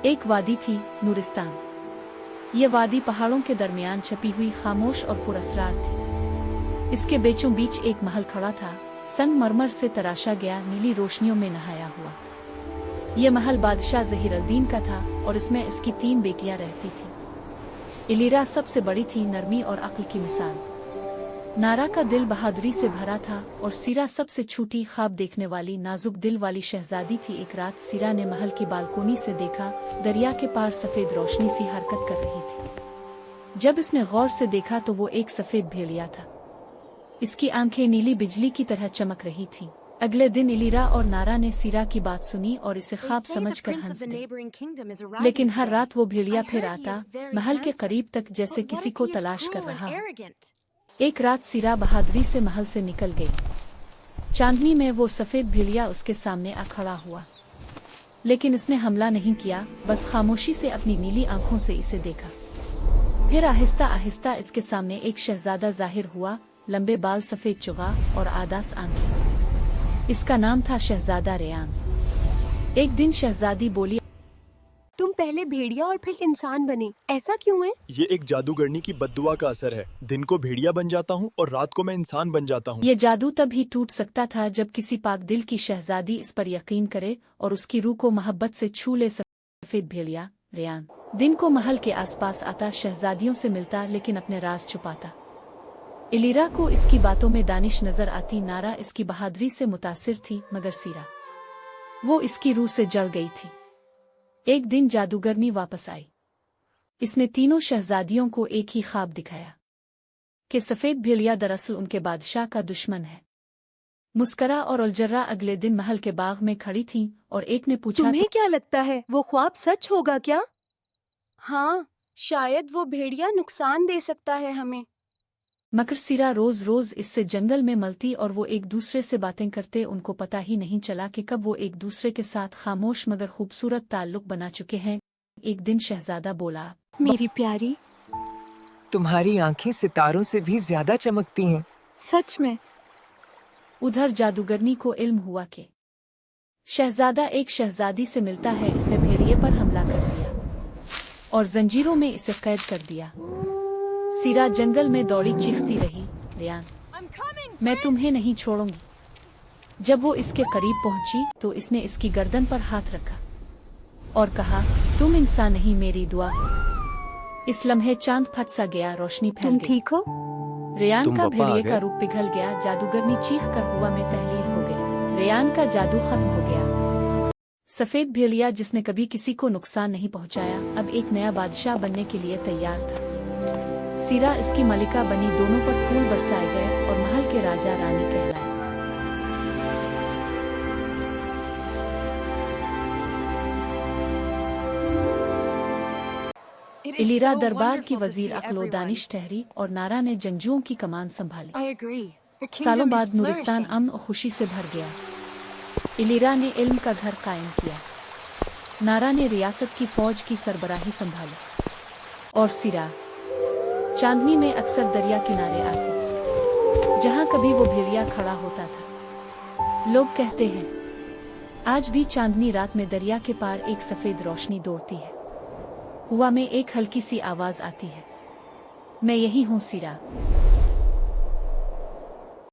एक वादी थी, नूरिस्तान। ये वादी पहाड़ों के दरमियान छपी हुई खामोश और पुरअसरार थी। इसके बीचों बीच एक महल खड़ा था, संगमरमर से तराशा गया, नीली रोशनियों में नहाया हुआ। ये महल बादशाह ज़हीरुद्दीन का था और इसमें इसकी 3 बेटियां रहती थीं। इलीरा सबसे बड़ी थी, नरमी और अक्ल की मिसाल। नारा का दिल बहादुरी से भरा था और सीरा सबसे छोटी, ख्वाब देखने वाली, नाजुक दिल वाली शहजादी थी। एक रात सीरा ने महल की बालकोनी से देखा, दरिया के पार सफेद रोशनी सी हरकत कर रही थी। जब इसने गौर से देखा तो वो एक सफेद भेड़िया था। इसकी आंखें नीली बिजली की तरह चमक रही थीं। अगले दिन इलीरा और नारा ने सीरा की बात सुनी और इसे ख्वाब समझकर हंस दी। लेकिन हर रात वो भेड़िया फिर आता, महल के करीब तक, जैसे किसी को तलाश कर रहा हो। एक रात सीरा बहादुरी से महल से निकल गई। चांदनी में वो सफेद भेड़िया उसके सामने आ खड़ा हुआ, लेकिन इसने हमला नहीं किया, बस खामोशी से अपनी नीली आंखों से इसे देखा। फिर आहिस्ता आहिस्ता इसके सामने एक शहजादा जाहिर हुआ, लंबे बाल, सफेद चुगा और आदास आंखें। इसका नाम था शहजादा रेयान। एक दिन शहजादी बोली, तुम पहले भेड़िया और फिर इंसान बने, ऐसा क्यों है? ये एक जादूगरनी की बद्दुआ का असर है। दिन को भेड़िया बन जाता हूँ और रात को मैं इंसान बन जाता हूँ। ये जादू तब ही टूट सकता था जब किसी पाक दिल की शहजादी इस पर यकीन करे और उसकी रूह को मोहब्बत से छू ले। सफेद भेड़िया रेयान दिन को महल के आसपास आता, शहजादियों से मिलता, लेकिन अपने राज छुपाता। इलीरा को इसकी बातों में दानिश नजर आती। नारा इसकी बहादुरी से मुतासिर थी, मगर सीरा, वो इसकी रूह से जड़ गई थी। एक दिन जादूगरनी वापस आई। इसने तीनों शहजादियों को एक ही ख्वाब दिखाया कि सफेद भेड़िया दरअसल उनके बादशाह का दुश्मन है। मुस्करा और उलझर्रा अगले दिन महल के बाग में खड़ी थीं और एक ने पूछा, तुम्हें क्या लगता है वो ख्वाब सच होगा क्या? हाँ, शायद वो भेड़िया नुकसान दे सकता है हमें। मगर सीरा रोज रोज इससे जंगल में मलती और वो एक दूसरे से बातें करते। उनको पता ही नहीं चला कि कब वो एक दूसरे के साथ खामोश मगर खूबसूरत ताल्लुक बना चुके हैं। एक दिन शहजादा बोला, मेरी प्यारी, तुम्हारी आंखें सितारों से भी ज्यादा चमकती हैं। सच में? उधर जादूगरनी को इल्म हुआ कि शहजादा एक शहजादी से मिलता है। इसने भेड़िए पर हमला कर दिया और जंजीरों में इसे कैद कर दिया। सीरा जंगल में दौड़ी, चीखती रही, रेयान, मैं तुम्हें नहीं छोड़ूंगी। जब वो इसके करीब पहुंची तो इसने इसकी गर्दन पर हाथ रखा और कहा, तुम इंसान नहीं, मेरी दुआ। इस लम्हे चांद फट सा गया, रोशनी फैल गई। तुम ठीक हो? रेयान का भेड़िए का रूप पिघल गया। जादूगरनी चीख कर हुआ में तहलील हो गई। रेयान का जादू खत्म हो गया। सफेद भेड़िया, जिसने कभी किसी को नुकसान नहीं पहुंचाया, अब एक नया बादशाह बनने के लिए तैयार था। सीरा इसकी मलिका बनी। दोनों पर फूल बरसाए गए और महल के राजा रानी कहलाए। इलीरा दरबार की वजीर अक्लो दानिश ठहरी और नारा ने जंगजुओं की कमान संभाली। सालों बाद नूरिस्तान अमन और खुशी से भर गया। इलीरा ने इल्म का घर कायम किया। नारा ने रियासत की फौज की सरबराही संभाली और सीरा चांदनी में अक्सर दरिया किनारे आती, जहां कभी वो भेड़िया खड़ा होता था। लोग कहते हैं आज भी चांदनी रात में दरिया के पार एक सफेद रोशनी दौड़ती है। हुआ में एक हल्की सी आवाज आती है, मैं यही हूँ सीरा।